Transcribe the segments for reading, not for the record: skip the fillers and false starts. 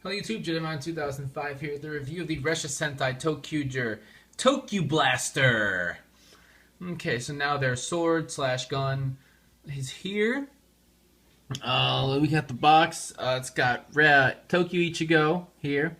Hello YouTube, Jedi 2005 here with the review of the Ressha Sentai ToQger ToQ-Blaster. Okay, so now their sword slash gun is here. We got the box. It's got ToQ here.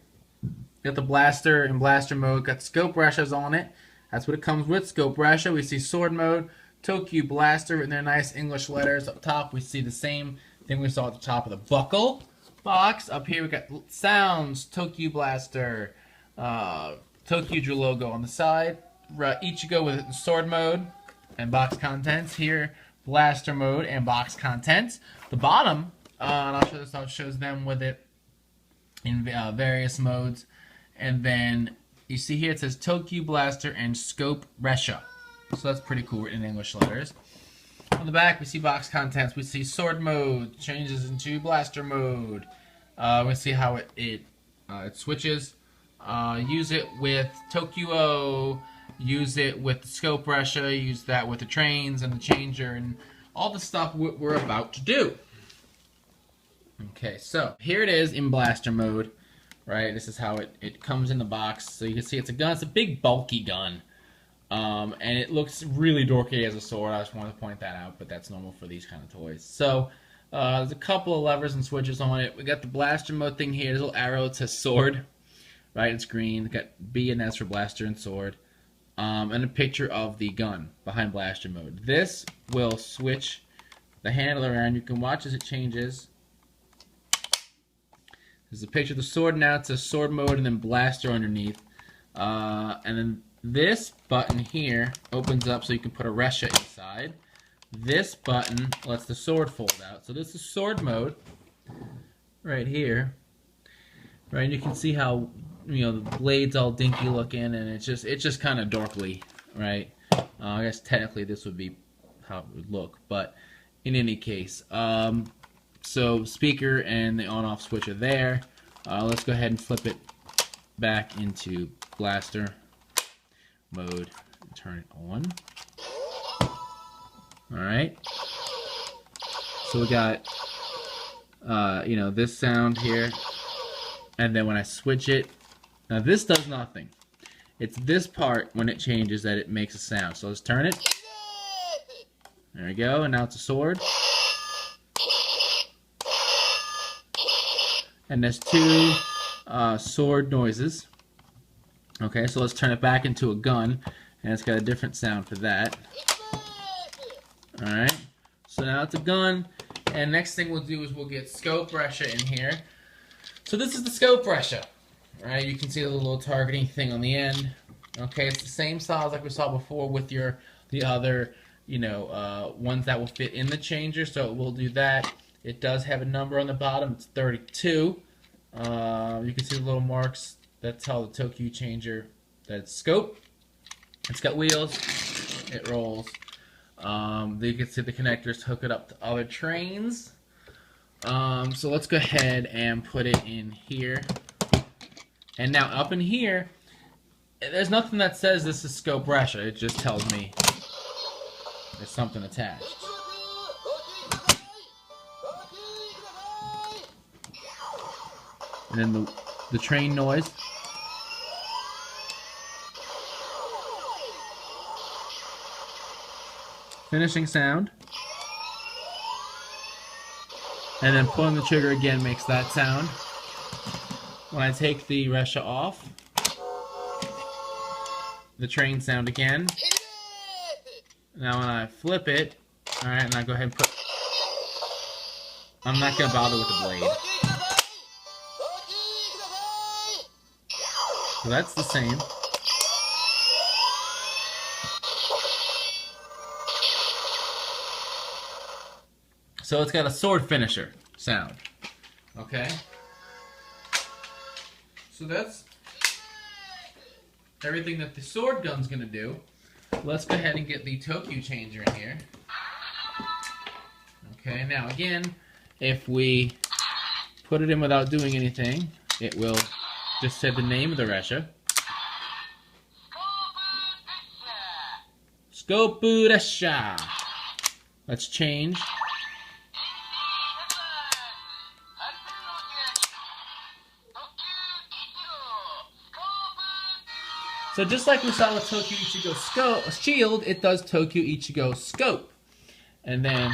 Got the blaster in blaster mode. Got Scope Ressha's on it. That's what it comes with. Scope Ressha. We see sword mode. ToQ-Blaster in their nice English letters. Up top we see the same thing we saw at the top of the buckle box. Up here we got sounds, ToQ-Blaster, ToQger logo on the side. Ichigo with sword mode and box contents. Here, blaster mode and box contents. The bottom, and I'll show this how it shows them with it in various modes. And then you see here it says ToQ-Blaster and Scope Ressha. So that's pretty cool, written in English letters. On the back, we see box contents. We see sword mode, changes into blaster mode. We see how it switches. Use it with ToQ-Oh. Use it with the Scope Ressha. Use that with the trains and the changer and all the stuff we're about to do. Okay, so here it is in blaster mode. Right, this is how it comes in the box. So you can see it's a gun. It's a big, bulky gun. And it looks really dorky as a sword. I just wanted to point that out, but that's normal for these kind of toys. So, there's a couple of levers and switches on it. We got the blaster mode thing here. There's a little arrow. It says sword. Right, it's green. We got B and S for blaster and sword. And a picture of the gun behind blaster mode. This will switch the handle around. You can watch as it changes. There's a picture of the sword now. It says sword mode and then blaster underneath. And then this button here opens up so you can put a Ressha inside. This button lets the sword fold out. So this is sword mode right here. Right, and you can see how the blade's all dinky looking, and it's just kind of dorkly, right? I guess technically this would be how it would look, but in any case, so speaker and the on-off switch are there. Let's go ahead and flip it back into blaster mode and turn it on. Alright. So we got this sound here. And then when I switch it, now this does nothing. It's this part when it changes that it makes a sound. So let's turn it. There we go, and now it's a sword. And there's two sword noises. Okay, so let's turn it back into a gun, and it's got a different sound for that. Alright, so now it's a gun, and next thing we'll do is we'll get Scope Ressha in here. So this is the Scope Ressha. Alright, you can see the little targeting thing on the end. Okay, it's the same size like we saw before with the other, ones that will fit in the changer, so we'll do that. It does have a number on the bottom, it's 32. You can see the little marks that tell the ToQChanger that it's scope. It's got wheels. It rolls. You can see the connectors to hook it up to other trains. So let's go ahead and put it in here. And now up in here, there's nothing that says this is Scope Ressha. It just tells me there's something attached. And then the train noise. Finishing sound. And then pulling the trigger again makes that sound. When I take the Ressha off, the train sound again. Now when I flip it, alright, and I go ahead and put... I'm not going to bother with the blade. So that's the same. So it's got a sword finisher sound. Okay? So that's everything that the sword gun's gonna do. Let's go ahead and get the ToQChanger in here. Okay, now again, if we put it in without doing anything, it will just say the name of the Ressha. Scope Ressha. Let's change. So just like we saw with ToQ Ichigo Shield, it does ToQ Ichigo Scope. And then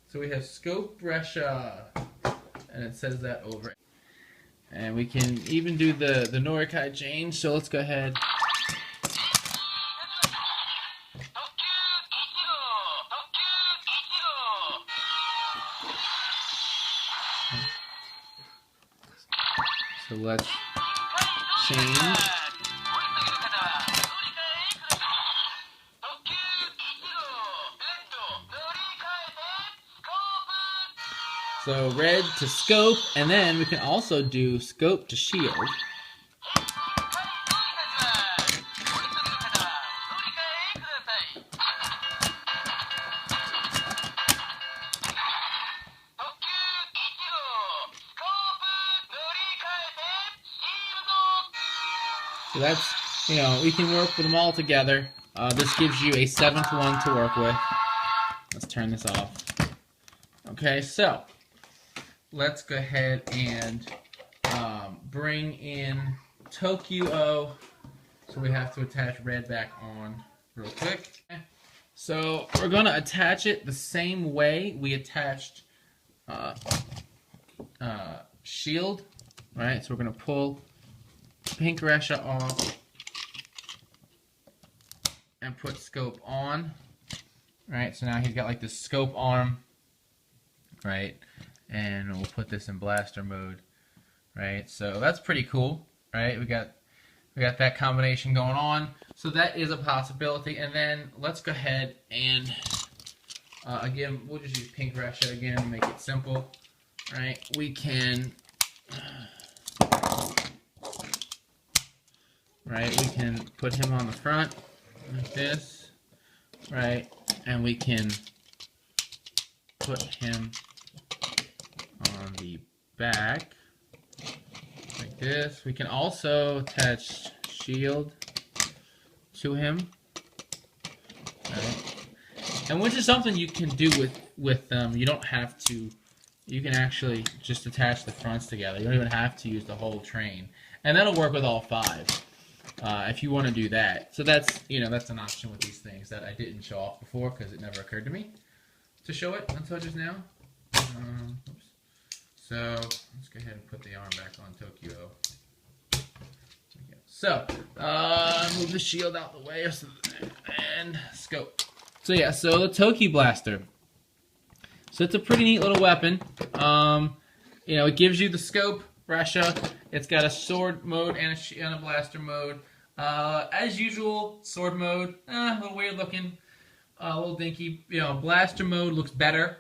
so we have Scope Ressha, and it says that over. And we can even do the norikae change, so let's go ahead. So let's change. So red to scope, and then we can also do scope to shield. So that's, we can work with them all together. This gives you a 7th one to work with. Let's turn this off. Okay, so let's go ahead and bring in ToQ-Oh. So we have to attach red back on real quick. So we're going to attach it the same way we attached shield. Right, so we're going to pull Pink Ressha off and put scope on. Right, so now he's got like this scope arm. Right, and we'll put this in blaster mode. Right, so that's pretty cool. Right, we got that combination going on. So that is a possibility. And then let's go ahead and again, we'll just use Pink Ressha again to make it simple. Right, we can. Right, we can put him on the front like this, right, and we can put him on the back like this. We can also attach shield to him, right? And which is something you can do with them. You don't have to. You can actually just attach the fronts together. You don't even have to use the whole train, and that'll work with all 5. If you want to do that. So that's, that's an option with these things that I didn't show off before because it never occurred to me to show it until just now. Oops. So let's go ahead and put the arm back on ToQ-Oh. So move the shield out the way and scope. So yeah, so the ToQBlaster. So it's a pretty neat little weapon. It gives you the Scope Ressha. It's got a sword mode and a blaster mode. As usual, sword mode, a little weird looking, a little dinky. Blaster mode looks better.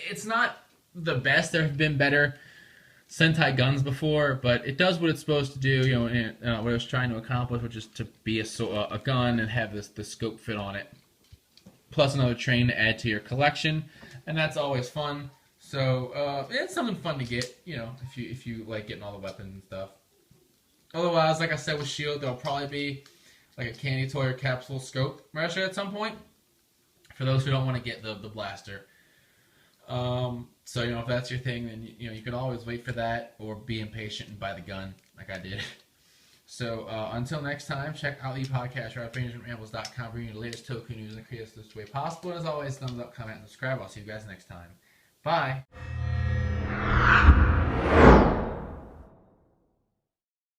It's not the best. There have been better Sentai guns before, but it does what it's supposed to do. What it was trying to accomplish, which is to be a gun and have the scope fit on it, plus another train to add to your collection, and that's always fun. So it's something fun to get, if you like getting all the weapons and stuff. Otherwise, like I said with Shield, there'll probably be like a candy toy or capsule Scope Ressha at some point. For those who don't want to get the blaster. So if that's your thing, then you can always wait for that or be impatient and buy the gun like I did. So until next time, check out the podcast or at BenjaminRambles.com, bringing you the latest ToQ news and the creativeness way possible. And as always, thumbs up, comment, and subscribe. I'll see you guys next time. Bye.